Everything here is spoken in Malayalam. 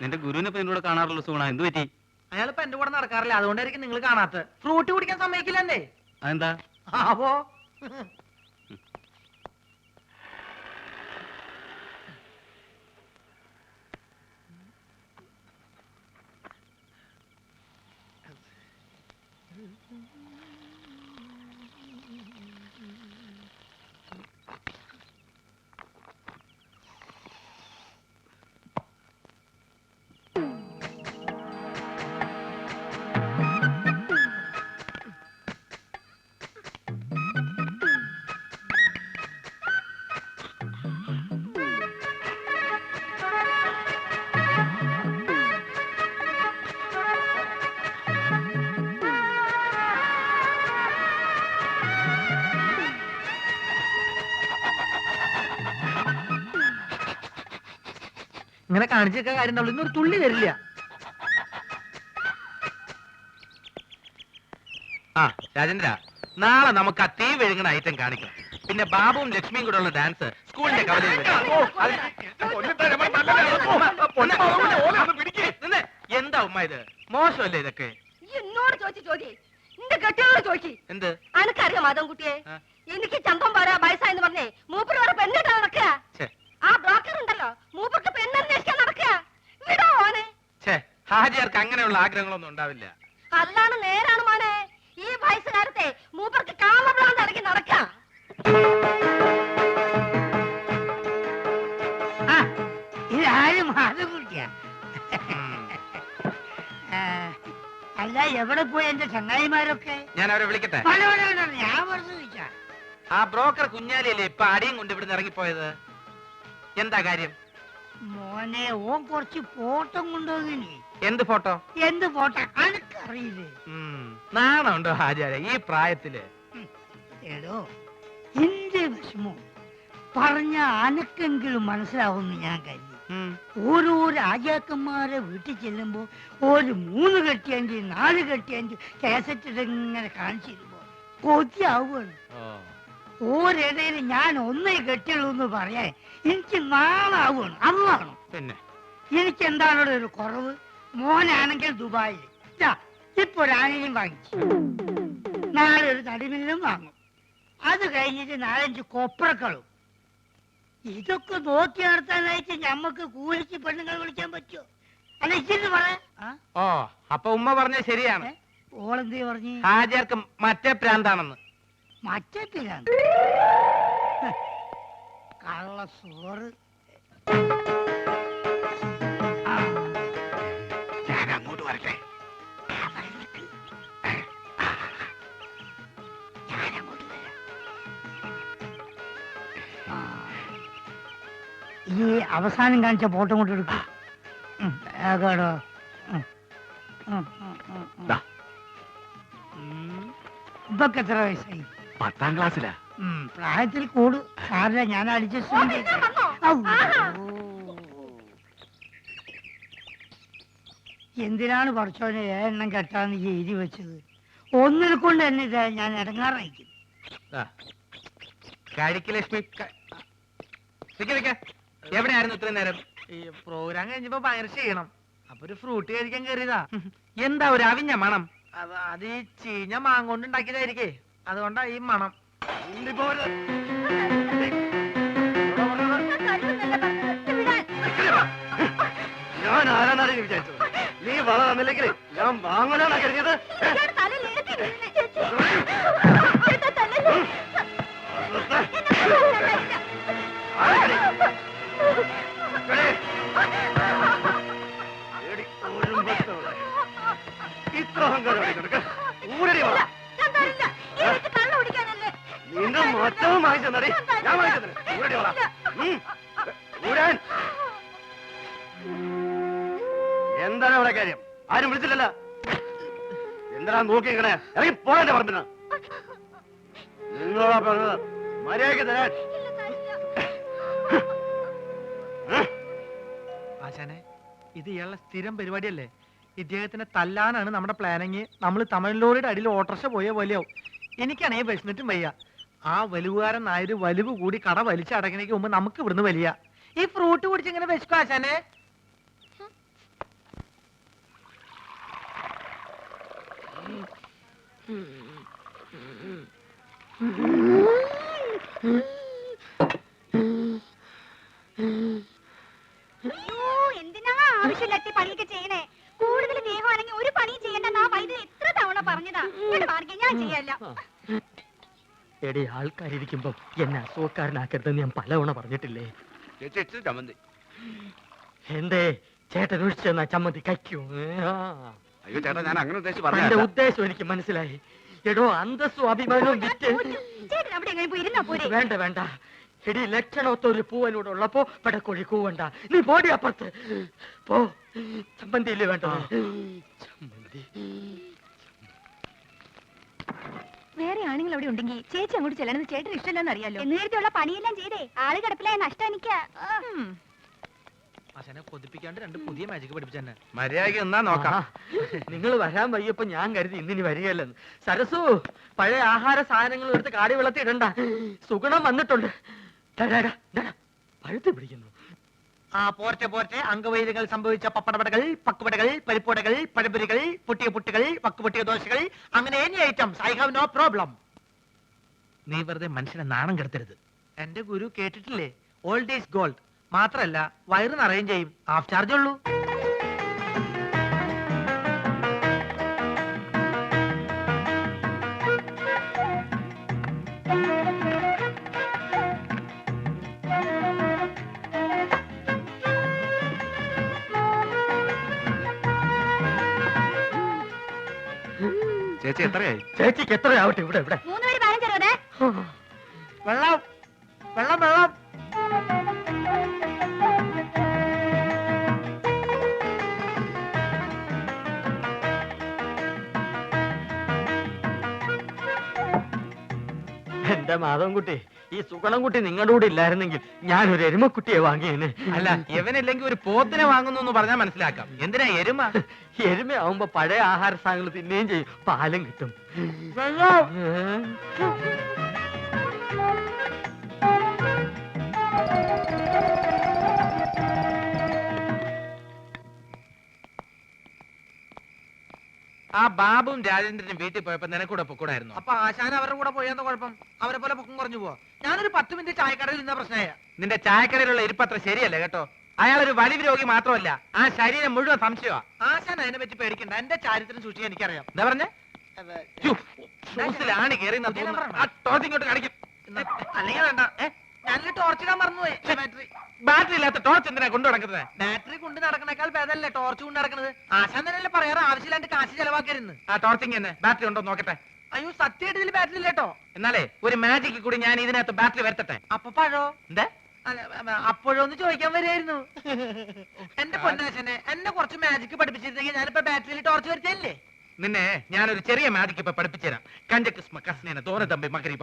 നിന്റെ ഗുരുവിനെ ഇപ്പൊ എന്നോട് കാണാറുള്ള സൂണ എന്ത് പറ്റി? അയാളിപ്പോ എന്റെ കൂടെ നടക്കാറില്ല, അതുകൊണ്ടായിരിക്കും നിങ്ങൾ കാണാത്ത. ഫ്രൂട്ട് കുടിക്കാൻ സമ്മതിക്കില്ലേ? അതെന്താ? ആവോ ഇങ്ങനെ കാണിച്ചൊക്കെ കാര്യം ഉണ്ടാവുള്ളൂ. ഇന്നൊരു തുള്ളി തരില്ല. ആ രാജേന്ദ്ര, നാളെ നമുക്ക് ആ തീ വെഴുങ്ങുന്ന ഐറ്റം കാണിക്കണം. പിന്നെ ബാബുവും ലക്ഷ്മിയും കൂടെ ഉള്ള ഡാൻസ് സ്കൂളിന്റെ കവലയിൽ എന്താ ഉമ്മ ഇത്? മോശമല്ലേ ഇതൊക്കെ? എന്നോട് ചോദിച്ചു നിന്റെ കെട്ടിയോട് ചോദിക്കി. എന്ത്? അനക്കറിയാം മാധവൻകുട്ടിയെ, എനിക്ക് ചമ്പം പോരാ വയസ്സായെന്ന് പറഞ്ഞേ മൂപ്പര് വേറെ പെണ്ണിട്ടാ നടക്കുക. ആ ബ്രോക്കർ ഉണ്ടല്ലോ, മൂപ്പർക്ക് പെണ്ണന്വേഷിക്കാൻ നടക്കുക. വിടോ ഓനെ. ഹാജിയാർക്ക് അങ്ങനെയുള്ള ആഗ്രഹങ്ങളൊന്നും ഉണ്ടാവില്ല. അതാണ് നേരാണ് മോനെ. ഈ വയസ്സുകാരത്തെ മൂപ്പർക്ക് കാമപ്രാന്ത് അടക്കി നടക്കാം. ഇതാരും മാധവൻകുട്ടിയാ? അല്ല, എവിടെ പോയി എന്റെ ചങ്ങായിമാരൊക്കെ? ഞാൻ അവരെ വിളിക്കട്ടെ? ഞാൻ പറഞ്ഞു. ആ ബ്രോക്കർ കുഞ്ഞാലിയല്ലേ ഇപ്പൊ അടിയും കൊണ്ട് ഇവിടുന്ന് ഇറങ്ങിപ്പോയത്? എന്താ കാര്യം? മോനെ, ഓൻ കുറച്ച് ഫോട്ടോ കൊണ്ടുപോകിനി. എന്ത് ഫോട്ടോ? എന്ത് ഫോട്ടോ അനക്കറിയില്ലേ? നാണുണ്ടോ ഹാജിയാരെ ഈ പ്രായത്തില്? എടോ, എന്റെ വിഷമോ പറഞ്ഞ അനക്കെങ്കിലും മനസ്സിലാവുമെന്ന് ഞാൻ കരുതി. ഓരോ രാജാക്കന്മാരെ വീട്ടിൽ ചെല്ലുമ്പോ ഒരു 3 കെട്ടിയഞ്ച് 4 കെട്ടിയഞ്ച് കാസറ്റ് ഇങ്ങനെ കാണിച്ചിരുമ്പോ കൊതിയാവുകയാണ്. ഓരിടയിൽ ഞാൻ ഒന്നേ കെട്ടിയുള്ളൂ എന്ന് പറയാൻ എനിക്ക് നാളാവുകയാണ്. അന്നാണ് പിന്നെ എനിക്ക് എന്താണ് ഒരു കുറവ്? മോനാണെങ്കിൽ ദുബായിൽ ഇപ്പൊ ഒരാനയും വാങ്ങിച്ചു, നാളെ ഒരു തടിമില്ലും വാങ്ങും. അത് കഴിഞ്ഞിട്ട് 4-5 കൊപ്രക്കളും. ഇതൊക്കെ നോക്കി നടത്താനായിട്ട് ഞമ്മക്ക് കൂലിക്ക് പെണ്ണുങ്ങൾ വിളിക്കാൻ പറ്റുമോ? അല്ല, ഇച്ചിട്ട് പറയാ. ഓ, അപ്പൊ ഉമ്മ പറഞ്ഞ ശരിയാണ്. ഓളെന്തേ പറഞ്ഞു? ഹാജിയാർക്ക് മറ്റേ പ്രാന്താണെന്ന്. മറ്റേ പിരാന്ത്? കള്ള സോറ്. ഞാൻ അങ്ങോട്ട് വരട്ടെ? ഈ അവസാനം കാണിച്ച ഫോട്ടോ കൊണ്ട് എടുക്കും. ഇപ്പൊക്കെ എത്ര വയസ്സായി? 10ാം ക്ലാസ്സിലാ. പ്രായത്തിൽ കൂടു സാറില്ല, ഞാൻ അഡ്ജസ്റ്റ്. എന്തിനാണ് പഠിച്ചോനെ എണ്ണം കെട്ടാന്ന് എഴുതി വെച്ചത്? ഒന്നിൽ കൊണ്ട് തന്നെ ഞാൻ ഇടങ്ങാറായിരിക്കും. ലക്ഷ്മി എവിടെയായിരുന്നു ഇത്രയും നേരം? ഈ പ്രോഗ്രാം കഴിഞ്ഞപ്പോ ഭയങ്കര ചെയ്യണം, അപ്പൊ ഒരു ഫ്രൂട്ട് കഴിക്കാൻ കയറിയതാ. എന്താ ഒരു അവിഞ്ഞ മണം? അത് ഈ ചീഞ്ഞ മാങ്ങോണ്ട് ഉണ്ടാക്കിയതായിരിക്കേ, അതുകൊണ്ടാ ഈ മണം. ഞാൻ ആരാന്നാണ് വിചാരിച്ചത്? നീ വള തന്നില്ലെങ്കിൽ ഞാൻ വാങ്ങലാണോ കരുതിയത്? ഇത്ര അഹങ്കാരം ഊരടി വള. നിന്റെ മൊത്തവും വാങ്ങിച്ചു തന്നടി, ഞാൻ വാങ്ങിച്ചു തന്നെ. ഊരടി വള ഊരാൻ. എന്താണ് അവിടെ കാര്യം? ആരും വിളിച്ചില്ലല്ലോ. എന്തിനാ നോക്കി ഇങ്ങനെ ഇറങ്ങി പോകാന്റെ പറമ്പിന്? നിങ്ങളോടാ പറഞ്ഞത് മര്യാദയ്ക്ക് തരാൻ. ആശാനെ, ഇത് ഇയാളുടെ സ്ഥിരം പരിപാടിയല്ലേ? ഇദ്ദേഹത്തിനെ തല്ലാനാണ് നമ്മുടെ പ്ലാനിങ്. നമ്മൾ തമിഴ്ലോറിയുടെ അടിയിൽ ഓട്ടർഷ പോയ വലിയാവും. എനിക്കാണേ വിശന്നിട്ടും വയ്യ. ആ വലുവുകാരൻ നായര് വലിവ് കൂടി കട വലിച്ചടക്കണേക്ക് മുമ്പ് നമുക്ക് ഇവിടുന്ന് വലിയ. ഈ ഫ്രൂട്ട് കുടിച്ചിങ്ങനെ വിശക്കും ആശാനെ. അയ്യോ, എന്തിനാ ആവശ്യമില്ലാത്ത പണിയൊക്കെ ചെയ്യണേ? കൂടുതൽ ദേഹമാണെങ്കിൽ ഒരു പണിയും ചെയ്യണ്ടെന്ന് ആ വൈദ്യുതി എത്ര തവണ പറഞ്ഞതാ. ഇങ്ങോട്ട് മാറിക്കാൻ ഞാൻ ചെയ്യല്ല. എടി ആൾക്കാരിയ്ക്കുമ്പോ എന്നെ അസുഖക്കാരനാക്കരുതെന്ന് ഞാൻ പലവണ പറഞ്ഞിട്ടില്ലേ? ചേച്ചി ഇച്ചിരി ചമ്മന്തി. എന്തേ ചേട്ടൻ ഒഴിച്ചെന്നാ ചമ്മന്തി കഴിക്കൂ? അയ്യോ ചേട്ടാ, ഞാൻ അങ്ങനെ ഉദ്ദേശിച്ച് എന്റെ പറഞ്ഞ ഉദ്ദേശം എനിക്ക് മനസ്സിലായി. എടോ, അന്തസ്സും അഭിമാനവും വിറ്റ് ചേട്ടൻ അവിടെ എങ്ങനെ പോയി ഇരുന്നാ പോരെ? വേണ്ട വേണ്ട. എടി, ലക്ഷണമൊത്ത ഒരു പൂവനോട് ഉള്ളപ്പോ പടക്കോഴി കൂവണ്ട. നീ പോടി അപ്പുറത്ത് പോ. ചമ്മന്തി ഇല്ലേ വേണ്ടത്? ചമ്മന്തി. വേറെ ആണുങ്ങൾ അവിടെ ഉണ്ടെങ്കിൽ ചേച്ചി അങ്ങോട്ട് ചെല്ലണമെന്ന് ചേട്ടന് ഇഷ്ടമല്ലെന്ന് അറിയാലോ. നേരത്തെയുള്ള പണിയെല്ലാം ചെയ്തേ ആള് കിടപ്പിലായ നഷ്ടം എനിക്ക്. ആശാനെ കൊതിപ്പിക്കാണ്ട് രണ്ട് പുതിയ മാജിക് പഠിപ്പിച്ചെന്നെ. മര്യാദയ്ക്ക് എന്നാ നോക്കാം. നിങ്ങൾ വരാൻ വയ്യപ്പോ ഞാൻ കരുതി ഇന്നിനി വരികയല്ലെന്ന്. സരസു, പഴയ ആഹാര സാധനങ്ങൾ എടുത്ത് കാടി വെള്ളത്തിൽ ഇടണ്ട. സുഗുണം വന്നിട്ടുണ്ട്. പഴുത്ത് പിടിക്കുന്നു. ആ പോർച്ച പോർച്ച അംഗവൈദ്യങ്ങൾ സംഭവിച്ച പപ്പടപടകൾ, പക്കുപടകൾ, പരിപ്പുടകൾ, പഴപൊരികൾ, പൊട്ടിയ പുട്ടുകൾ, വക്കുപൊട്ടിയ ദോശകൾ, അങ്ങനെ any items I have no problem. നീ വെറുതെ മനുഷ്യനെ നാണം കെടുത്തരുത്. എന്റെ ഗുരു കേട്ടിട്ടില്ലേ, ഓൾഡ് ഈസ് ഗോൾഡ്. മാത്രല്ല വയറ് നിറയും ചെയ്യും, ഹാഫ് ചാർജ് ഉള്ളൂ. ചേച്ചി എത്രയായി? ചേച്ചിക്ക് എത്രയാവട്ടെ? ഇവിടെ ഇവിടെ 3 പേര് 15 രൂപ. വെള്ളം വെള്ളം വെള്ളം. എന്റെ മാധവൻകുട്ടി, ഈ സുഗണൻകുട്ടി നിങ്ങളുടെ കൂടെ ഇല്ലായിരുന്നെങ്കിൽ ഞാനൊരു എരുമക്കുട്ടിയെ വാങ്ങിയേനെ. അല്ല, ഇവനില്ലെങ്കിൽ ഒരു പോത്തിനെ വാങ്ങുന്നു എന്ന് പറഞ്ഞാൽ മനസ്സിലാക്കാം. എന്തിനാ എരുമ? എരുമയാവുമ്പോ പഴയ ആഹാര സാധനങ്ങൾ തിന്നുകയും ചെയ്യും, പാലും കിട്ടും. ആ ബാബുവും രാജേന്ദ്രനും വീട്ടിൽ പോയപ്പോ നിനക്കൂടെ പൊക്കൂടായിരുന്നു. അപ്പൊ ആശാൻ അവരുടെ കൂടെ പോയെന്ന കുഴപ്പം? അവരെ പോലെ പൊക്കം കുറഞ്ഞു പോവാ. ഞാനൊരു 10 മിനിറ്റ് ചായക്കടയിൽ നിന്ന പ്രശ്നമായ. നിന്റെ ചായക്കടയിലുള്ള ഇരിപ്പത്ര ശരിയല്ല കേട്ടോ. അയാളൊരു വലിയ രോഗി മാത്രമല്ല, ആ ശരീരം മുഴുവൻ സംശയമാ. ആശാൻ അതിനെ പറ്റി പേടിക്കണ്ട. എന്റെ ചാരിത്രം സൂക്ഷിക്കാൻ എനിക്കറിയാം. എന്താ പറഞ്ഞേ? ഷൂസിലാണ് കയറി ഇങ്ങോട്ട് കാണിക്കും. അല്ലെങ്കിൽ വേണ്ട, ഞാനൊരു ടോർച്ചിടാൻ മറന്നുപോയി. ബാറ്ററി ഇല്ലാത്ത ടോർച്ച് എന്തിനാ കൊണ്ടു നടക്കുന്നത്? ബാറ്ററി കൊണ്ട് നടക്കണേക്കാൾ ഭേദമല്ലേ ടോർച്ച് കൊണ്ട് നടക്കുന്നത്? ആശാൻ തന്നെയല്ലേ പറയാറ് ആവശ്യമില്ലാണ്ട് കാശ് ചെലവാക്കരുന്ന്. ആ ടോർച്ചിങ് തന്നെ ബാറ്ററി ഉണ്ടോ നോക്കട്ടെ. അയ്യോ, സത്യമായിട്ട് ഇതിൽ ബാറ്ററി ഇല്ലേട്ടോ. എന്നാലേ ഒരു മാജിക് കൂടി ഞാൻ ഇതിനകത്ത് ബാറ്ററി വരുത്തട്ടെ. അപ്പൊ പഴോ? എന്താ അപ്പോഴൊന്ന് ചോദിക്കാൻ വരികയായിരുന്നു. എന്റെ പൊന്നാശനെ, എന്നെ കുറച്ച് മാജിക് പഠിപ്പിച്ചിരുന്നെങ്കിൽ ഞാനിപ്പോ ബാറ്ററിയിൽ ടോർച്ച് വരുത്തിയല്ലേ. നിന്നെ ഞാനൊരു ചെറിയ മാജിക് ഇപ്പൊ പഠിപ്പിച്ചു തരാം. കഞ്ച കിസ്മ കസ്നേന തോന തമ്പി മകരി